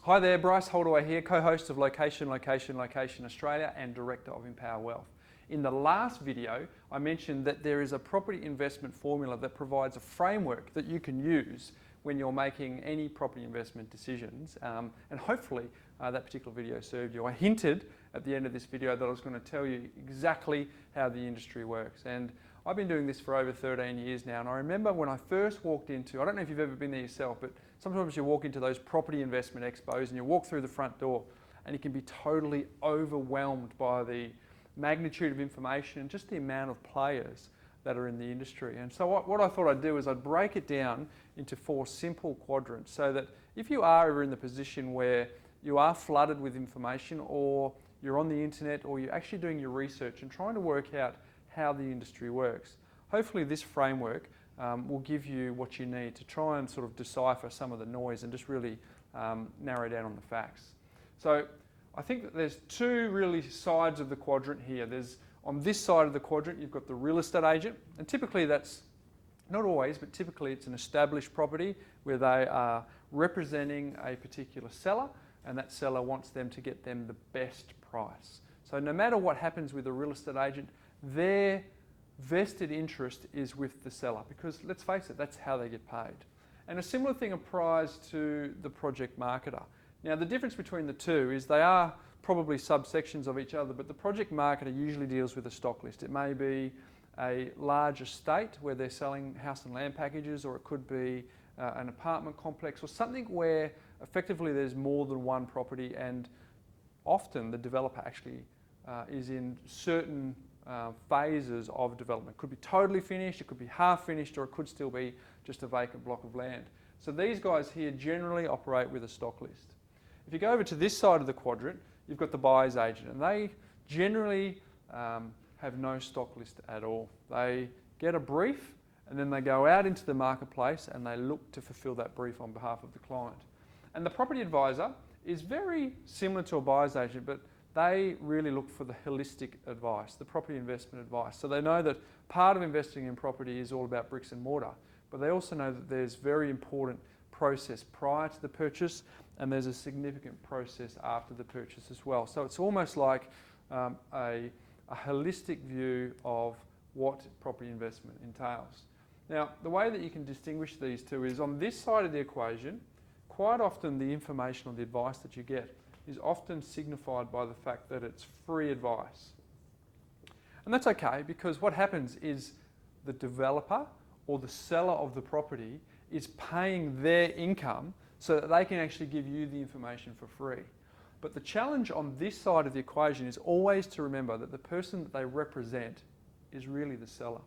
Hi there, Bryce Holdaway here, co-host of Location Australia and Director of Empower Wealth. In the last video, I mentioned that there is a property investment formula that provides a framework that you can use when you're making any property investment decisions, and hopefully that particular video served you. I hinted at the end of this video that I was going to tell you exactly how the industry works, and I've been doing this for over 13 years now, and I remember when I first walked into, I don't know if you've ever been there yourself, but sometimes you walk into those property investment expos and you walk through the front door and you can be totally overwhelmed by the magnitude of information and just the amount of players that are in the industry. And so what I thought I'd do is I'd break it down into 4 simple quadrants so that if you are ever in the position where you are flooded with information, or you're on the internet, or you're actually doing your research and trying to work out how the industry works, hopefully this framework will give you what you need to try and sort of decipher some of the noise and just really narrow down on the facts. So I think that there's 2 really sides of the quadrant here. There's, on this side of the quadrant, you've got the real estate agent, and typically that's, not always, but typically it's an established property where they are representing a particular seller, and that seller wants them to get them the best price. So no matter what happens with a real estate agent, their vested interest is with the seller, because let's face it, that's how they get paid. And a similar thing applies to the project marketer. Now the difference between the two is they are probably subsections of each other, but the project marketer usually deals with a stock list. It may be a large estate where they're selling house and land packages, or it could be an apartment complex, or something where effectively there's more than one property, and often the developer actually is in certain phases of development. It could be totally finished, it could be half finished, or it could still be just a vacant block of land. So these guys here generally operate with a stock list. If you go over to this side of the quadrant, you've got the buyer's agent, and they generally have no stock list at all. They get a brief and then they go out into the marketplace and they look to fulfill that brief on behalf of the client. And the property advisor is very similar to a buyer's agent, but they really look for the holistic advice, the property investment advice. So they know that part of investing in property is all about bricks and mortar, but they also know that there's very important process prior to the purchase, and there's a significant process after the purchase as well. So it's almost like a holistic view of what property investment entails. Now, the way that you can distinguish these two is on this side of the equation, quite often the information or the advice that you get is often signified by the fact that it's free advice. And that's okay, because what happens is the developer or the seller of the property is paying their income so that they can actually give you the information for free. But the challenge on this side of the equation is always to remember that the person that they represent is really the seller.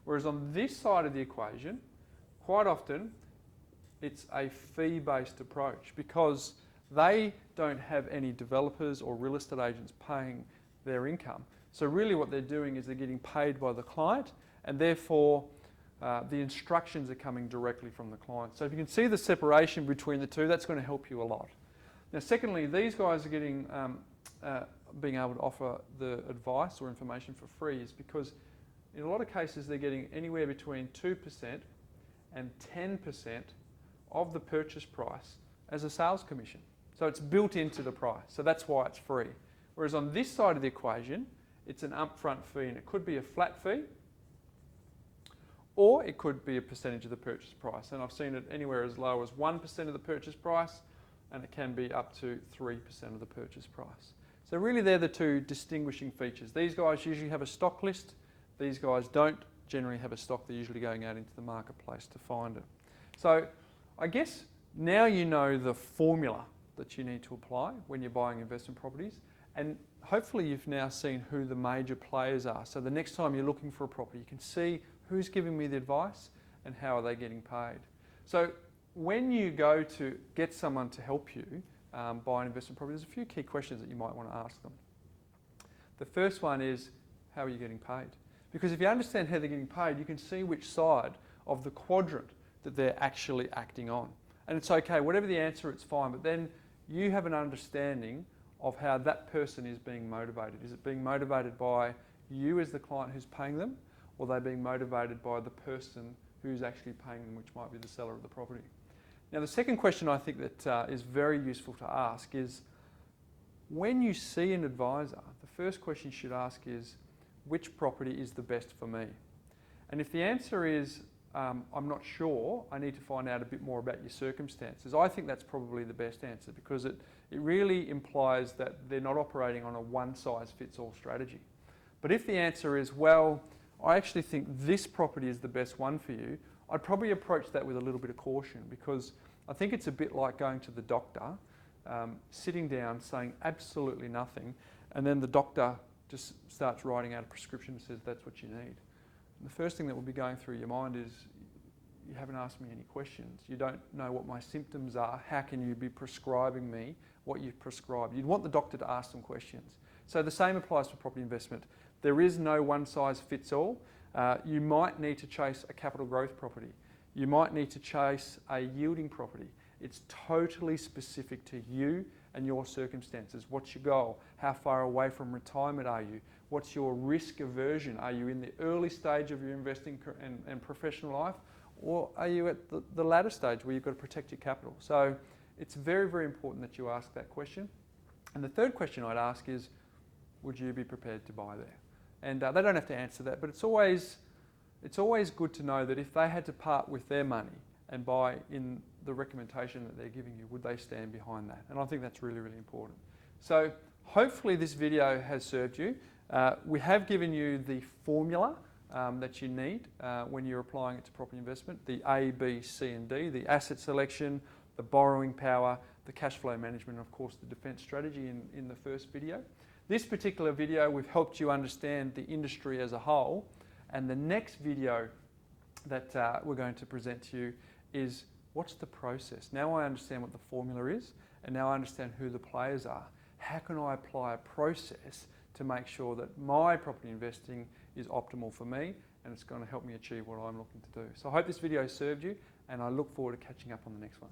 Whereas on this side of the equation, quite often it's a fee-based approach, because they don't have any developers or real estate agents paying their income. So really what they're doing is they're getting paid by the client, and therefore the instructions are coming directly from the client. So if you can see the separation between the two, that's going to help you a lot. Now secondly, these guys are getting, being able to offer the advice or information for free is because in a lot of cases they're getting anywhere between 2% and 10% of the purchase price as a sales commission. So it's built into the price, so that's why it's free. Whereas on this side of the equation, it's an upfront fee, and it could be a flat fee, or it could be a percentage of the purchase price. And I've seen it anywhere as low as 1% of the purchase price, and it can be up to 3% of the purchase price. So really they're the 2 distinguishing features. These guys usually have a stock list. These guys don't generally have a stock. They're usually going out into the marketplace to find it. So I guess now you know the formula that you need to apply when you're buying investment properties, and hopefully you've now seen who the major players are. So the next time you're looking for a property, you can see who's giving me the advice and how are they getting paid. So when you go to get someone to help you buy an investment property, there's a few key questions that you might want to ask them. The first one is, how are you getting paid? Because if you understand how they're getting paid, you can see which side of the quadrant that they're actually acting on. And it's okay, whatever the answer, it's fine, but then you have an understanding of how that person is being motivated. Is it being motivated by you as the client who's paying them, or are they being motivated by the person who's actually paying them, which might be the seller of the property? Now, the second question I think that is very useful to ask is, when you see an advisor, the first question you should ask is, which property is the best for me? And if the answer is, I'm not sure, I need to find out a bit more about your circumstances, I think that's probably the best answer, because it really implies that they're not operating on a one-size-fits-all strategy. But if the answer is, well, I actually think this property is the best one for you, I'd probably approach that with a little bit of caution, because I think it's a bit like going to the doctor, sitting down, saying absolutely nothing, and then the doctor just starts writing out a prescription and says that's what you need. And the first thing that will be going through your mind is, you haven't asked me any questions. You don't know what my symptoms are. How can you be prescribing me what you've prescribed? You'd want the doctor to ask some questions. So the same applies for property investment. There is no one size fits all. You might need to chase a capital growth property. You might need to chase a yielding property. It's totally specific to you and your circumstances. What's your goal? How far away from retirement are you? What's your risk aversion? Are you in the early stage of your investing and professional life? Or are you at the latter stage where you've got to protect your capital? So it's very, very important that you ask that question. And the third question I'd ask is, would you be prepared to buy there? And they don't have to answer that, but it's always good to know that if they had to part with their money and buy in the recommendation that they're giving you, would they stand behind that? And I think that's really, really important. So hopefully this video has served you. We have given you the formula that you need when you're applying it to property investment, the A, B, C and D, the asset selection, the borrowing power, the cash flow management, and of course the defence strategy in the first video. This particular video, we've helped you understand the industry as a whole, and the next video that we're going to present to you is, what's the process? Now I understand what the formula is, and now I understand who the players are. How can I apply a process to make sure that my property investing is optimal for me, and it's going to help me achieve what I'm looking to do? So I hope this video served you, and I look forward to catching up on the next one.